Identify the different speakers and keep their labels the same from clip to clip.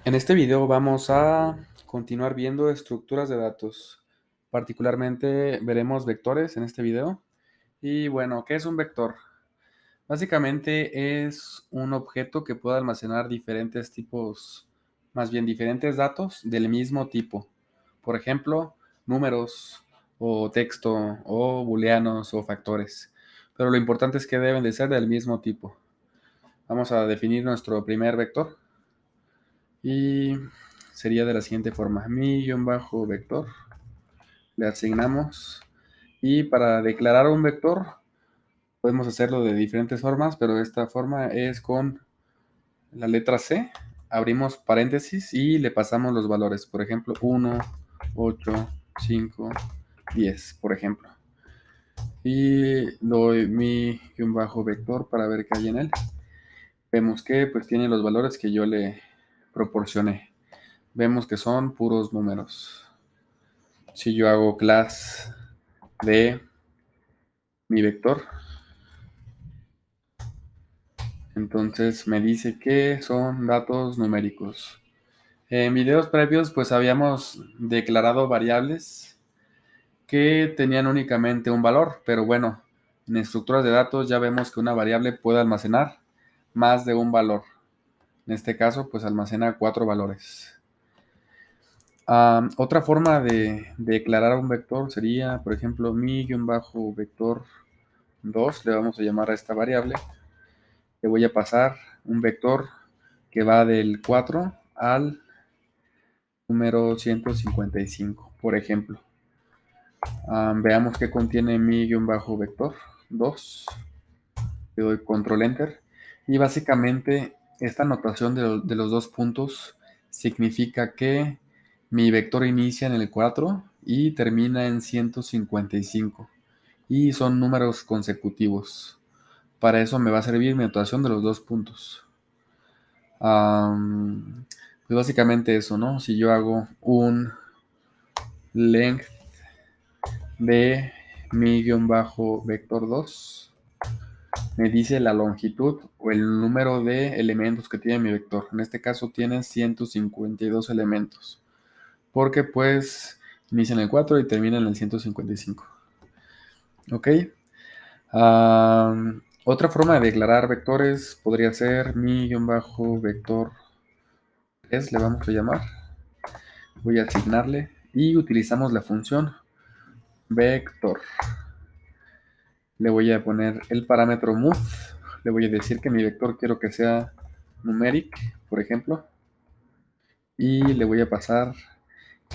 Speaker 1: En este video vamos a continuar viendo estructuras de datos. Particularmente veremos vectores en este video. Y bueno, ¿qué es un vector? Básicamente es un objeto que puede almacenar diferentes tipos, más bien diferentes datos del mismo tipo. Por ejemplo, números o texto o booleanos o factores. Pero lo importante es que deben de ser del mismo tipo. Vamos a definir nuestro primer vector. Y sería de la siguiente forma: mi-vector, le asignamos, y para declarar un vector podemos hacerlo de diferentes formas, pero esta forma es con la letra C, abrimos paréntesis y le pasamos los valores, por ejemplo 1, 8, 5, 10, por ejemplo, y doy mi-vector para ver qué hay en él. Vemos que pues tiene los valores que yo le proporcioné. Vemos que son puros números. Si yo hago class de mi vector, entonces me dice que son datos numéricos. En videos previos pues habíamos declarado variables que tenían únicamente un valor, pero bueno, en estructuras de datos ya vemos que una variable puede almacenar más de un valor. En este caso pues almacena 4 valores. Otra forma de declarar un vector sería, por ejemplo, mi-vector 2, le vamos a llamar a esta variable. Le voy a pasar un vector que va del 4 al número 155, por ejemplo. Veamos qué contiene mi-vector 2. Le doy control enter. Y básicamente esta notación de los dos puntos significa que mi vector inicia en el 4 y termina en 155. Y son números consecutivos. Para eso me va a servir mi notación de los dos puntos. Pues básicamente eso, ¿no? Si yo hago un length de mi-vector 2, me dice la longitud o el número de elementos que tiene mi vector. En este caso tiene 152 elementos, porque pues inicia en el 4 y termina en el 155. ¿Ok? Otra forma de declarar vectores podría ser mi-vector 3, le vamos a llamar. Voy a asignarle y utilizamos la función vector. Le voy a poner el parámetro move. Le voy a decir que mi vector quiero que sea numeric, por ejemplo. Y le voy a pasar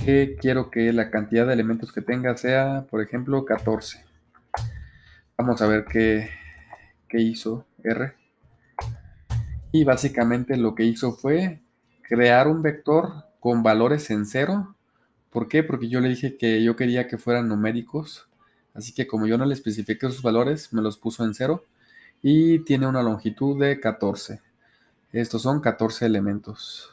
Speaker 1: que quiero que la cantidad de elementos que tenga sea, por ejemplo, 14. Vamos a ver qué hizo R. Y básicamente lo que hizo fue crear un vector con valores en cero. ¿Por qué? Porque yo le dije que yo quería que fueran numéricos. Así que como yo no le especifiqué sus valores, me los puso en cero. Y tiene una longitud de 14. Estos son 14 elementos.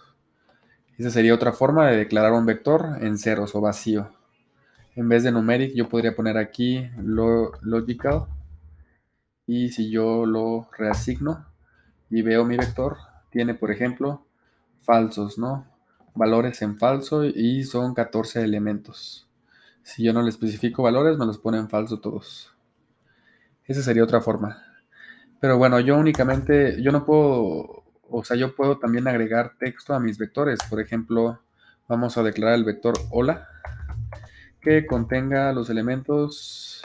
Speaker 1: Esa sería otra forma de declarar un vector en ceros o vacío. En vez de numeric, yo podría poner aquí logical. Y si yo lo reasigno y veo mi vector, tiene, por ejemplo, falsos, ¿no? Valores en falso y son 14 elementos. Si yo no le especifico valores, me los pone en falso todos. Esa sería otra forma. Pero bueno, yo únicamente, yo no puedo, o sea, yo puedo también agregar texto a mis vectores. Por ejemplo, vamos a declarar el vector hola, que contenga los elementos,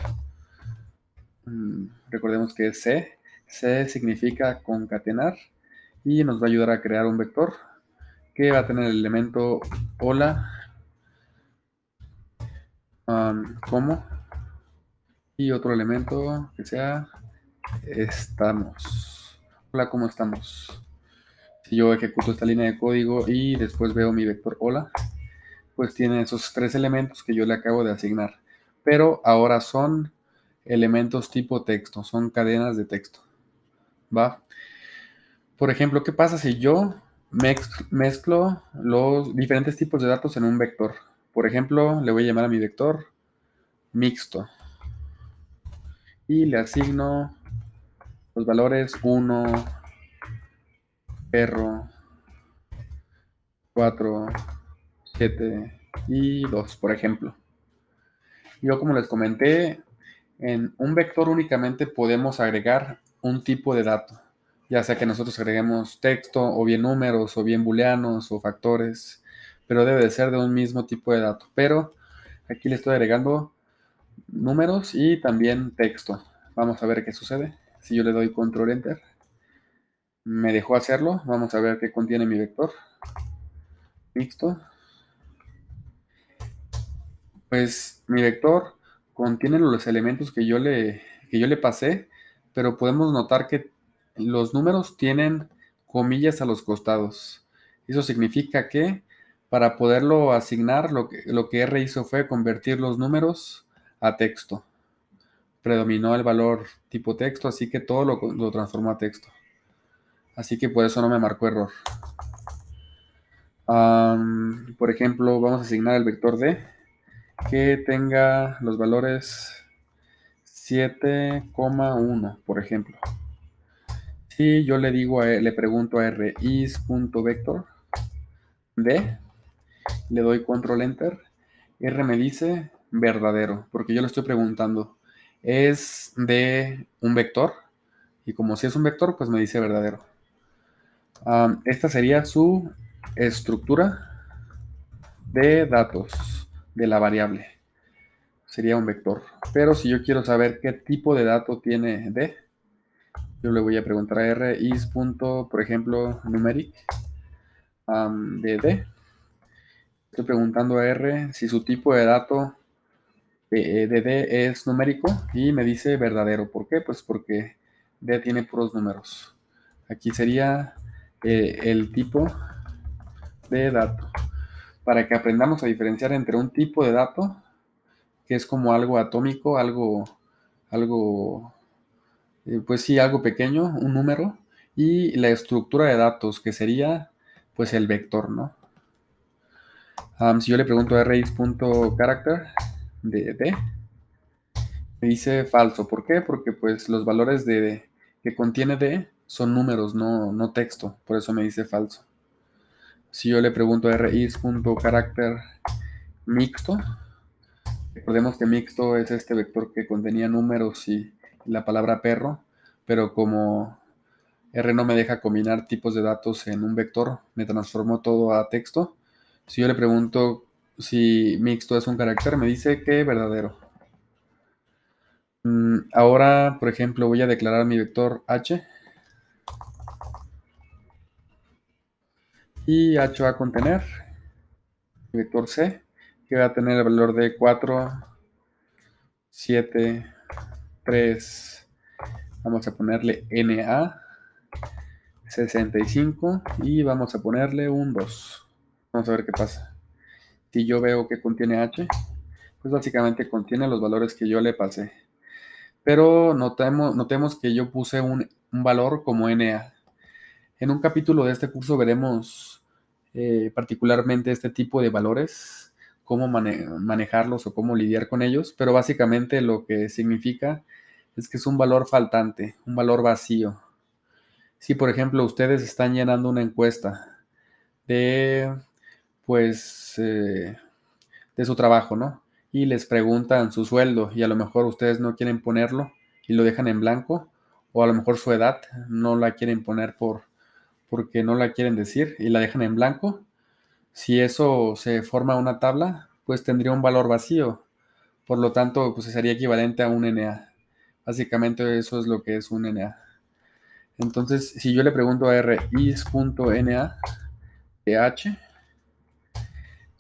Speaker 1: recordemos que es C. C significa concatenar y nos va a ayudar a crear un vector que va a tener el elemento hola, como, y otro elemento que sea estamos. Hola, ¿cómo estamos? Si yo ejecuto esta línea de código y después veo mi vector hola, pues tiene esos tres elementos que yo le acabo de asignar. Pero ahora son elementos tipo texto, son cadenas de texto. ¿Va? Por ejemplo, ¿qué pasa si yo mezclo los diferentes tipos de datos en un vector? Por ejemplo, le voy a llamar a mi vector mixto y le asigno los valores 1, perro, 4, 7 y 2, por ejemplo. Yo, como les comenté, en un vector únicamente podemos agregar un tipo de dato, ya sea que nosotros agreguemos texto, o bien números, o bien booleanos, o factores, pero debe de ser de un mismo tipo de dato. Pero aquí le estoy agregando números y también texto. Vamos a ver qué sucede. Si yo le doy control enter, me dejó hacerlo. Vamos a ver qué contiene mi vector mixto. Pues mi vector contiene los elementos que yo le pasé, pero podemos notar que los números tienen comillas a los costados. Eso significa que para poderlo asignar, lo que R hizo fue convertir los números a texto. Predominó el valor tipo texto, así que todo lo transformó a texto. Así que por eso no me marcó error. Por ejemplo, vamos a asignar el vector D que tenga los valores 7,1, por ejemplo. Si yo le pregunto a R is.vector D, le doy control enter, R me dice verdadero, porque yo le estoy preguntando, ¿es de un vector? Y como si es un vector, pues me dice verdadero. Esta sería su estructura de datos de la variable. Sería un vector. Pero si yo quiero saber qué tipo de dato tiene D, yo le voy a preguntar a R is. Por ejemplo, numeric de D. Estoy preguntando a R si su tipo de dato de D es numérico y me dice verdadero. ¿Por qué? Pues porque D tiene puros números. Aquí sería el tipo de dato. Para que aprendamos a diferenciar entre un tipo de dato, que es como algo atómico, algo pues sí, algo pequeño, un número, y la estructura de datos, que sería pues el vector, ¿no? Si yo le pregunto a raíz.character de D, me dice falso. ¿Por qué? Porque pues los valores que contiene D son números, no texto, por eso me dice falso. Si yo le pregunto a raíz.character mixto, recordemos que mixto es este vector que contenía números y la palabra perro, pero como R no me deja combinar tipos de datos en un vector, me transformó todo a texto. Si yo le pregunto si mixto es un carácter, me dice que verdadero. Ahora, por ejemplo, voy a declarar mi vector h y h va a contener mi vector c, que va a tener el valor de 4, 7, 3, vamos a ponerle NA, 65 y vamos a ponerle un 2. Vamos a ver qué pasa. Si yo veo que contiene h, pues básicamente contiene los valores que yo le pasé. Pero notemos que yo puse un valor como NA. En un capítulo de este curso veremos particularmente este tipo de valores, cómo manejarlos o cómo lidiar con ellos, pero básicamente lo que significa es que es un valor faltante, un valor vacío. Si por ejemplo ustedes están llenando una encuesta de, pues, de su trabajo, ¿no? Y les preguntan su sueldo y a lo mejor ustedes no quieren ponerlo y lo dejan en blanco, o a lo mejor su edad no la quieren poner porque no la quieren decir y la dejan en blanco. Si eso se forma una tabla, pues tendría un valor vacío. Por lo tanto, pues sería equivalente a un NA. Básicamente eso es lo que es un NA. Entonces, si yo le pregunto a R is.NA de H,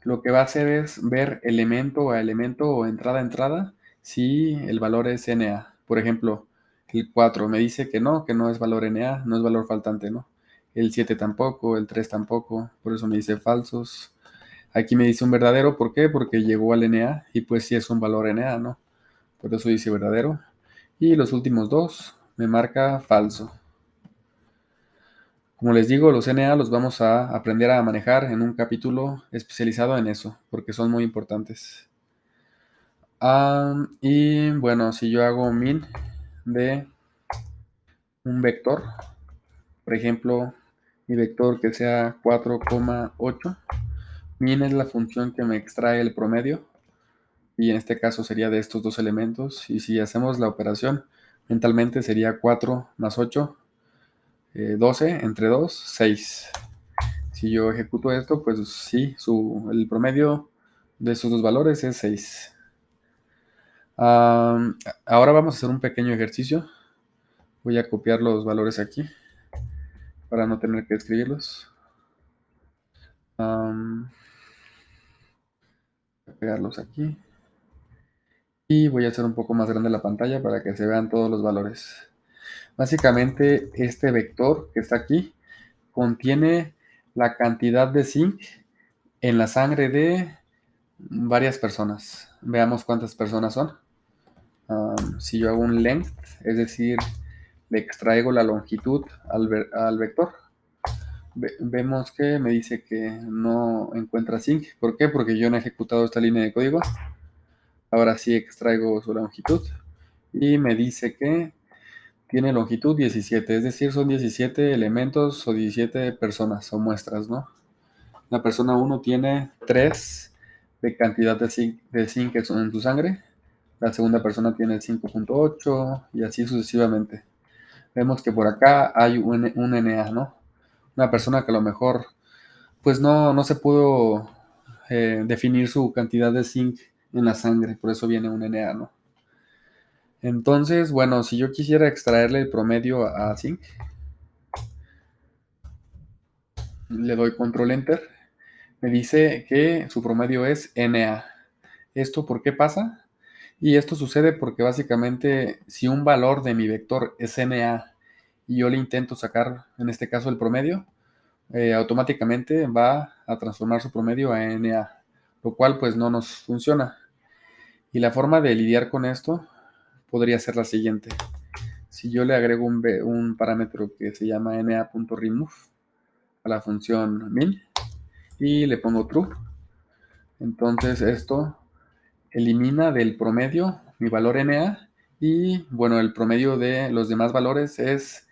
Speaker 1: lo que va a hacer es ver elemento a elemento o entrada a entrada si el valor es NA. Por ejemplo, el 4 me dice que no es valor NA, no es valor faltante, ¿no? El 7 tampoco, el 3 tampoco, por eso me dice falsos. Aquí me dice un verdadero, ¿por qué? Porque llegó al NA y pues sí es un valor NA, ¿no? Por eso dice verdadero. Y los últimos dos me marca falso. Como les digo, los NA los vamos a aprender a manejar en un capítulo especializado en eso, porque son muy importantes. Y bueno, si yo hago min de un vector, por ejemplo, mi vector que sea 4,8. Min es la función que me extrae el promedio, y en este caso sería de estos dos elementos. Y si hacemos la operación mentalmente sería 4 más 8, 12, entre 2, 6. Si yo ejecuto esto, pues sí, el promedio de esos dos valores es 6. Ahora vamos a hacer un pequeño ejercicio. Voy a copiar los valores aquí para no tener que escribirlos. Voy a pegarlos aquí. Y voy a hacer un poco más grande la pantalla para que se vean todos los valores. Básicamente, este vector que está aquí contiene la cantidad de zinc en la sangre de varias personas. Veamos cuántas personas son. Si yo hago un length, es decir, le extraigo la longitud al vector, vemos que me dice que no encuentra zinc. ¿Por qué? Porque yo no he ejecutado esta línea de código. Ahora sí extraigo su longitud y me dice que tiene longitud 17, es decir, son 17 elementos o 17 personas o muestras, ¿no? La persona 1 tiene 3 de cantidad de zinc en su sangre, la segunda persona tiene 5,8 y así sucesivamente. Vemos que por acá hay un Na, ¿no? Una persona que a lo mejor pues no se pudo definir su cantidad de zinc en la sangre, por eso viene un Na, ¿no? Entonces, bueno, si yo quisiera extraerle el promedio a zinc, le doy control enter, me dice que su promedio es Na. ¿Esto por qué pasa? Y esto sucede porque básicamente si un valor de mi vector es Na y yo le intento sacar, en este caso, el promedio, automáticamente va a transformar su promedio a Na, lo cual pues no nos funciona. Y la forma de lidiar con esto podría ser la siguiente. Si yo le agrego un parámetro que se llama na.remove a la función min y le pongo true, entonces esto elimina del promedio mi valor Na y bueno, el promedio de los demás valores es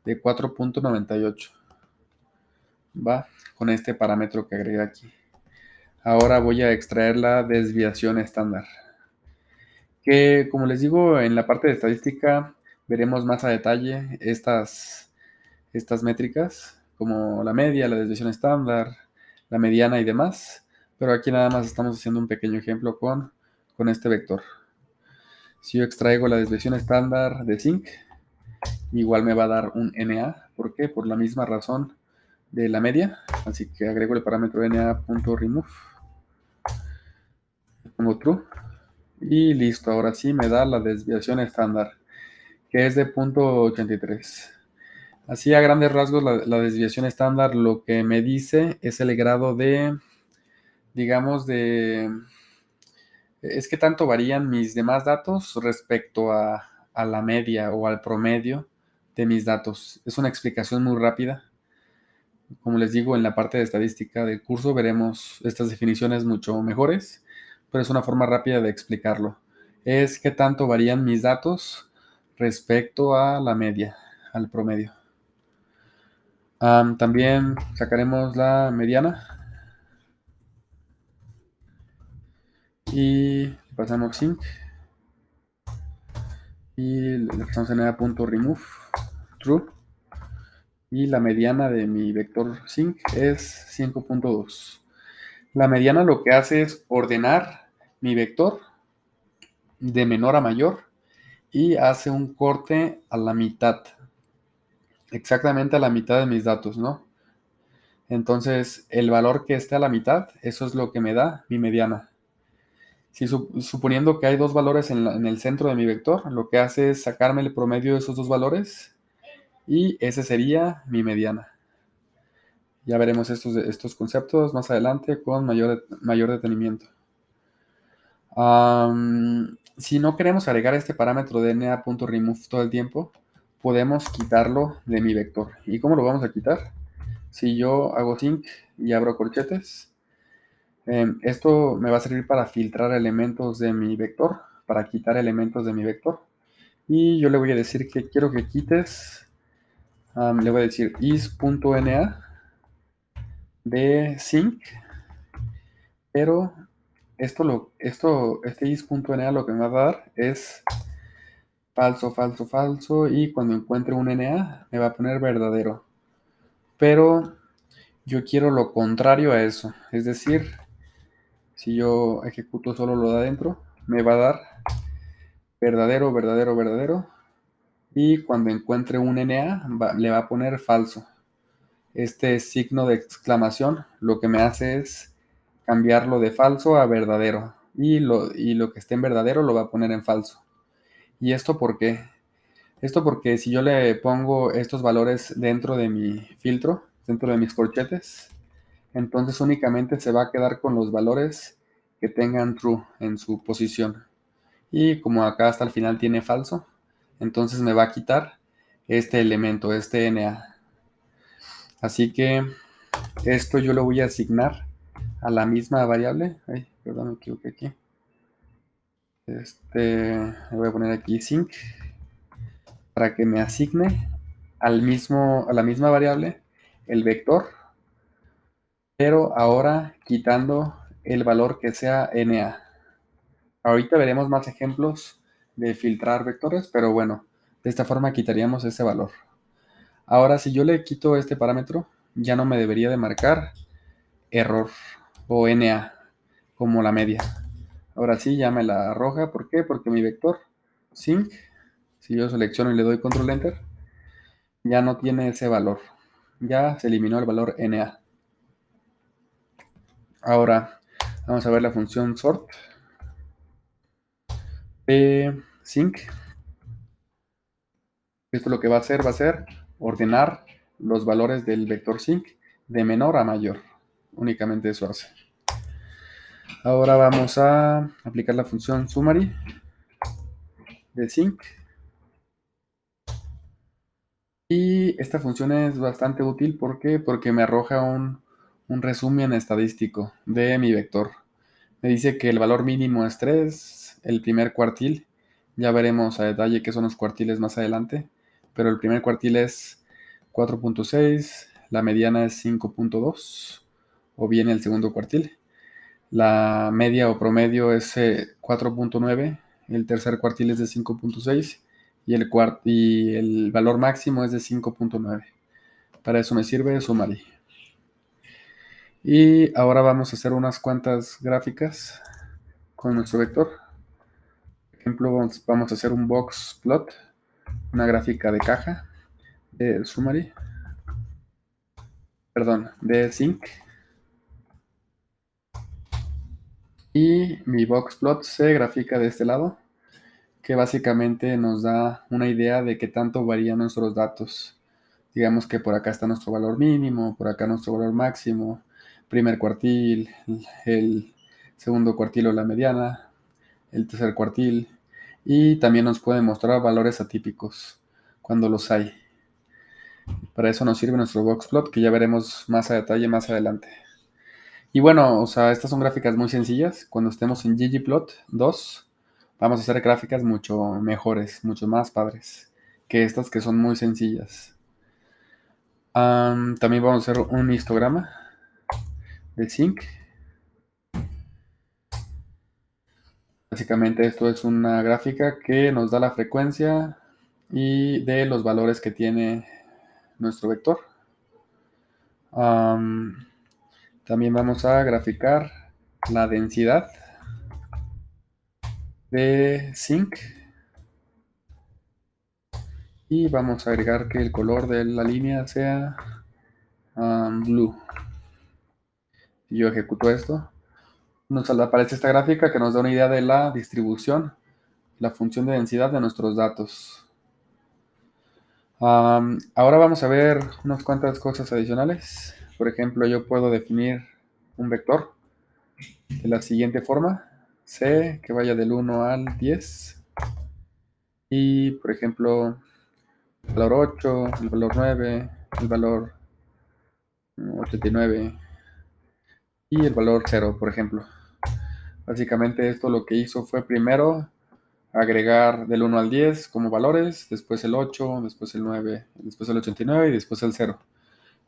Speaker 1: de 4,98. Va con este parámetro que agregué aquí. Ahora voy a extraer la desviación estándar, que como les digo, en la parte de estadística veremos más a detalle estas métricas, como la media, la desviación estándar, la mediana y demás, pero aquí nada más estamos haciendo un pequeño ejemplo con este vector. Si yo extraigo la desviación estándar de zinc, igual me va a dar un Na. ¿Por qué? Por la misma razón de la media. Así que agrego el parámetro na.remove, pongo true y listo. Ahora sí me da la desviación estándar, que es de 0,83. Así a grandes rasgos la desviación estándar lo que me dice es el grado de, digamos, es que tanto varían mis demás datos respecto a la media o al promedio de mis datos. Es una explicación muy rápida. Como les digo, en la parte de estadística del curso veremos estas definiciones mucho mejores, pero es una forma rápida de explicarlo. Es qué tanto varían mis datos respecto a la media, al promedio. También sacaremos la mediana y pasamos zinc y le pasamos en a.remove true y la mediana de mi vector zinc es 5,2. La mediana lo que hace es ordenar mi vector de menor a mayor y hace un corte a la mitad, exactamente a la mitad de mis datos, ¿no? Entonces, el valor que esté a la mitad, eso es lo que me da mi mediana. Si suponiendo que hay dos valores en el centro de mi vector, lo que hace es sacarme el promedio de esos dos valores y ese sería mi mediana. Ya veremos estos conceptos más adelante con mayor detenimiento. Si no queremos agregar este parámetro de na.remove todo el tiempo, podemos quitarlo de mi vector. ¿Y cómo lo vamos a quitar? Si yo hago zinc y abro corchetes, esto me va a servir para filtrar elementos de mi vector, para quitar elementos de mi vector. Y yo le voy a decir que quiero que quites, le voy a decir is.na de sync, pero este is.na lo que me va a dar es falso, falso, falso, y cuando encuentre un NA me va a poner verdadero. Pero yo quiero lo contrario a eso, es decir, si yo ejecuto solo lo de adentro, me va a dar verdadero, verdadero, verdadero, y cuando encuentre un NA le va a poner falso. Este signo de exclamación lo que me hace es cambiarlo de falso a verdadero, y lo que esté en verdadero lo va a poner en falso. ¿Y esto por qué? Esto porque si yo le pongo estos valores dentro de mi filtro, dentro de mis corchetes, entonces únicamente se va a quedar con los valores que tengan true en su posición. Y como acá hasta el final tiene falso, entonces me va a quitar este elemento, este NA. Así que esto yo lo voy a asignar a la misma variable. Ay, perdón, me equivoqué aquí. Le voy a poner aquí sync para que me asigne a la misma variable el vector, pero ahora quitando el valor que sea NA. Ahorita veremos más ejemplos de filtrar vectores, pero bueno, de esta forma quitaríamos ese valor. Ahora, si yo le quito este parámetro, ya no me debería de marcar error o NA como la media. Ahora sí, ya me la arroja. ¿Por qué? Porque mi vector sync, si yo selecciono y le doy control enter, ya no tiene ese valor. Ya se eliminó el valor NA. Ahora vamos a ver la función sort de sync. Esto lo que va a ser ordenar los valores del vector sync de menor a mayor. Únicamente eso hace. Ahora vamos a aplicar la función summary de sync. Y esta función es bastante útil. ¿Por qué? Porque me arroja un resumen estadístico de mi vector. Me dice que el valor mínimo es 3, el primer cuartil. Ya veremos a detalle qué son los cuartiles más adelante. Pero el primer cuartil es 4.6, la mediana es 5.2, o bien el segundo cuartil. La media o promedio es 4.9, el tercer cuartil es de 5.6 y el valor máximo es de 5.9. Para eso me sirve Summary. Y ahora vamos a hacer unas cuantas gráficas con nuestro vector. Por ejemplo, vamos a hacer un box plot, una gráfica de caja de Summary, perdón, de Sync. Y mi box plot se grafica de este lado, que básicamente nos da una idea de qué tanto varían nuestros datos. Digamos que por acá está nuestro valor mínimo, por acá nuestro valor máximo, primer cuartil, el segundo cuartil o la mediana, el tercer cuartil, y también nos puede mostrar valores atípicos cuando los hay. Para eso nos sirve nuestro boxplot, que ya veremos más a detalle más adelante. Y bueno, o sea, estas son gráficas muy sencillas. Cuando estemos en ggplot 2, vamos a hacer gráficas mucho mejores, mucho más padres que estas que son muy sencillas. También vamos a hacer un histograma de sync. Básicamente esto es una gráfica que nos da la frecuencia y de los valores que tiene nuestro vector. También vamos a graficar la densidad de sync y vamos a agregar que el color de la línea sea blue. Si yo ejecuto esto, nos aparece esta gráfica que nos da una idea de la distribución, la función de densidad de nuestros datos. Ahora vamos a ver unas cuantas cosas adicionales. Por ejemplo, yo puedo definir un vector de la siguiente forma: C que vaya del 1 al 10. Y, por ejemplo, el valor 8, el valor 9, el valor 89 y el valor 0, por ejemplo. Básicamente esto lo que hizo fue primero agregar del 1 al 10 como valores, después el 8, después el 9, después el 89 y después el 0.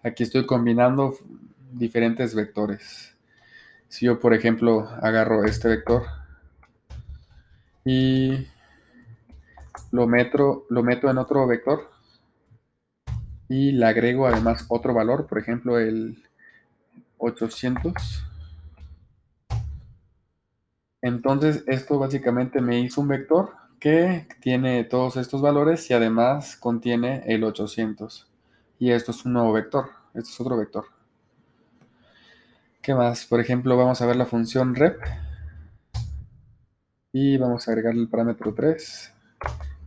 Speaker 1: Aquí estoy combinando diferentes vectores. Si yo, por ejemplo, agarro este vector y lo meto en otro vector y le agrego además otro valor, por ejemplo, el 800. Entonces, esto básicamente me hizo un vector que tiene todos estos valores y además contiene el 800. Y esto es un nuevo vector. Esto es otro vector. ¿Qué más? Por ejemplo, vamos a ver la función rep y vamos a agregarle el parámetro 3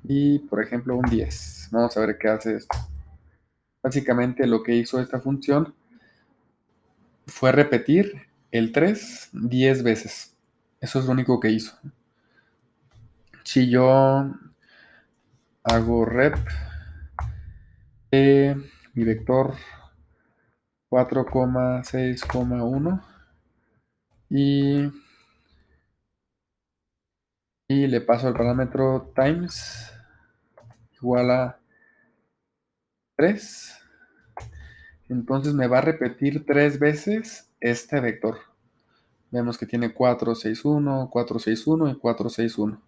Speaker 1: y, por ejemplo, un 10. Vamos a ver qué hace esto. Básicamente lo que hizo esta función fue repetir el 3 10 veces. Eso es lo único que hizo. Si yo hago rep de mi vector 4,6,1 y, y le paso el parámetro times igual a 3, entonces me va a repetir 3 veces este vector. Vemos que tiene 4,6,1, 4,6,1 y 4,6,1.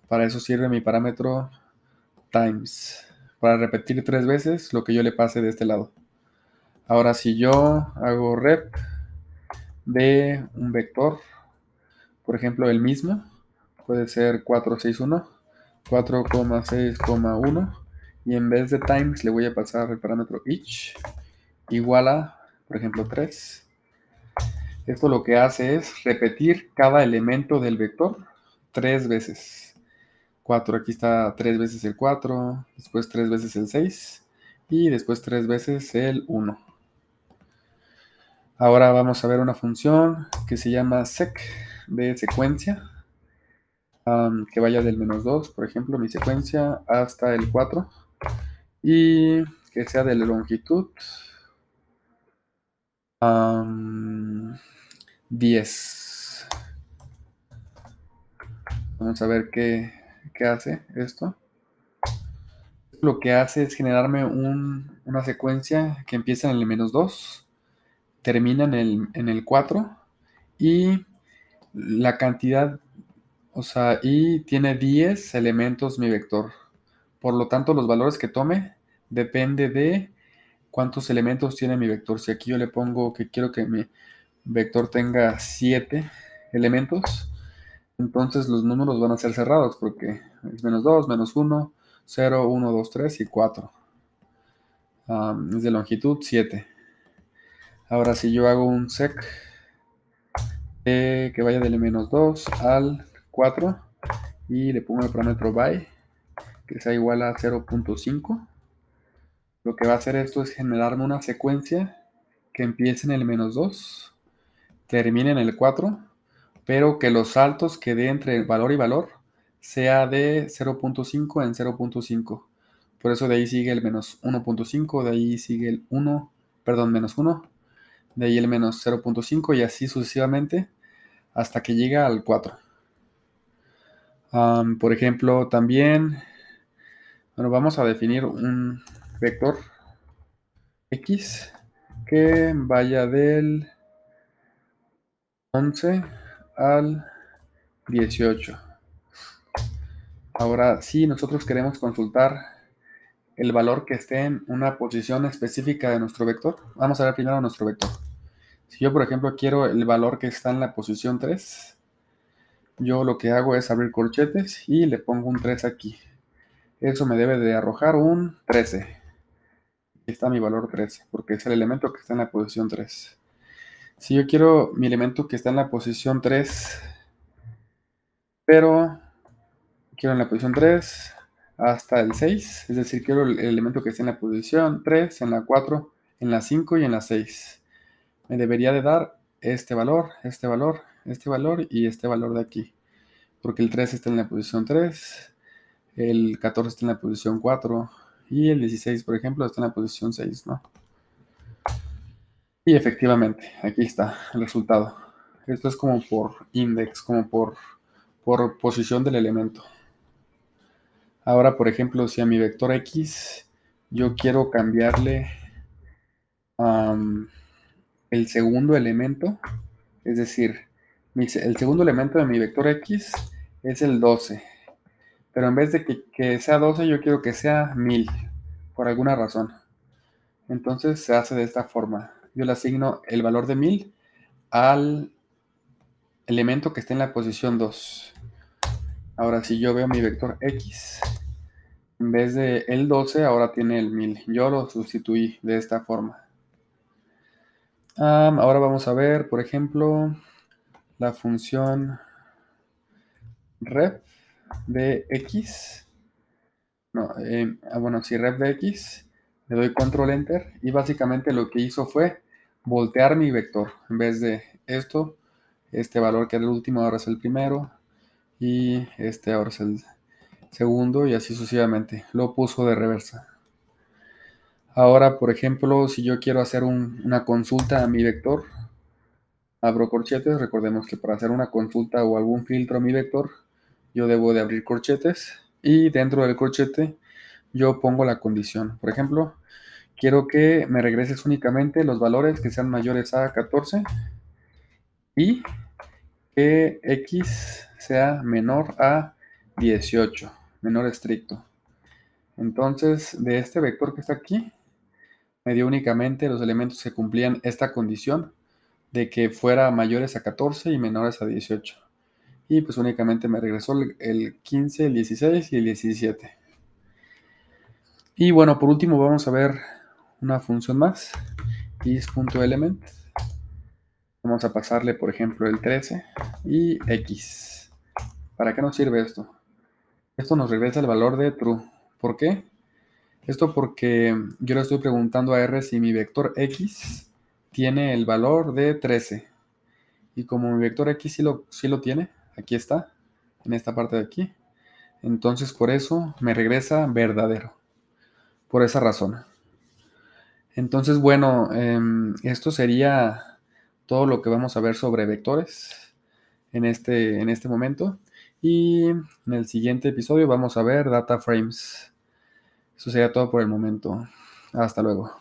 Speaker 1: Para eso sirve mi parámetro times, para repetir 3 veces lo que yo le pase de este lado. Ahora, si yo hago rep de un vector, por ejemplo, el mismo, puede ser 4,6,1, 4,6,1, y en vez de times le voy a pasar el parámetro each igual a, por ejemplo, 3. Esto lo que hace es repetir cada elemento del vector 3 veces. 4, aquí está 3 veces el 4, después 3 veces el 6 y después 3 veces el 1. Ahora vamos a ver una función que se llama sec de secuencia, que vaya del -2, por ejemplo, mi secuencia, hasta el 4, y que sea de la longitud 10. Vamos a ver qué hace esto. Lo que hace es generarme una secuencia que empieza en el -2, termina en el 4 y la cantidad, o sea, y tiene 10 elementos mi vector. Por lo tanto, los valores que tome depende de cuántos elementos tiene mi vector. Si aquí yo le pongo que quiero que mi vector tenga 7 elementos, entonces los números van a ser cerrados porque es -2, -1, 0, 1, 2, 3 y 4. Es de longitud 7. Ahora si yo hago un sec que vaya del -2 al 4 y le pongo el parámetro by que sea igual a 0.5, lo que va a hacer esto es generarme una secuencia que empiece en el -2, termine en el 4, pero que los saltos que dé entre valor y valor sea de 0.5 en 0.5. Por eso de ahí sigue el -1.5, de ahí sigue el 1, perdón, -1, de ahí el -0.5 y así sucesivamente hasta que llega al 4. Por ejemplo, también, bueno, vamos a definir un vector x que vaya del 11 al 18. Ahora, si nosotros queremos consultar el valor que esté en una posición específica de nuestro vector, vamos a ver primero nuestro vector. Si yo, por ejemplo, quiero el valor que está en la posición 3, yo lo que hago es abrir corchetes y le pongo un 3 aquí. Eso me debe de arrojar un 13. Aquí está mi valor 13, porque es el elemento que está en la posición 3. Si yo quiero mi elemento que está en la posición 3, pero quiero en la posición 3 hasta el 6, es decir, quiero el elemento que esté en la posición 3, en la 4, en la 5 y en la 6. Me debería de dar este valor, este valor, este valor y este valor de aquí, porque el 3 está en la posición 3, el 14 está en la posición 4 y el 16, por ejemplo, está en la posición 6, ¿no? Y efectivamente, aquí está el resultado. Esto es como por index, como por posición del elemento. Ahora, por ejemplo, si a mi vector x yo quiero cambiarle el segundo elemento, es decir, el segundo elemento de mi vector X es el 12, pero en vez de que sea 12, yo quiero que sea 1000, por alguna razón. Entonces se hace de esta forma. Yo le asigno el valor de 1000 al elemento que esté en la posición 2. Ahora, si yo veo mi vector X, en vez de el 12, ahora tiene el 1000. Yo lo sustituí de esta forma. Ahora vamos a ver, por ejemplo, la función ref de X. No, bueno, si ref de X, le doy control enter y básicamente lo que hizo fue voltear mi vector. En vez de esto, este valor que era el último ahora es el primero y este ahora es el segundo y así sucesivamente. Lo puso de reversa. Ahora, por ejemplo, si yo quiero hacer una consulta a mi vector, abro corchetes. Recordemos que para hacer una consulta o algún filtro a mi vector, yo debo de abrir corchetes y dentro del corchete yo pongo la condición. Por ejemplo, quiero que me regreses únicamente los valores que sean mayores a 14 y que X sea menor a 18, menor estricto. Entonces, de este vector que está aquí, me dio únicamente los elementos que cumplían esta condición de que fuera mayores a 14 y menores a 18. Y pues únicamente me regresó el 15, el 16 y el 17. Y bueno, por último vamos a ver una función más, is.element. Vamos a pasarle, por ejemplo, el 13 y x. ¿Para qué nos sirve esto? Esto nos regresa el valor de true. ¿Por qué? Esto porque yo le estoy preguntando a R si mi vector x tiene el valor de 13. Y como mi vector x sí lo tiene, aquí está, en esta parte de aquí, entonces por eso me regresa verdadero. Por esa razón. Entonces, bueno, esto sería todo lo que vamos a ver sobre vectores en este momento. Y en el siguiente episodio vamos a ver data frames. Eso sería todo por el momento. Hasta luego.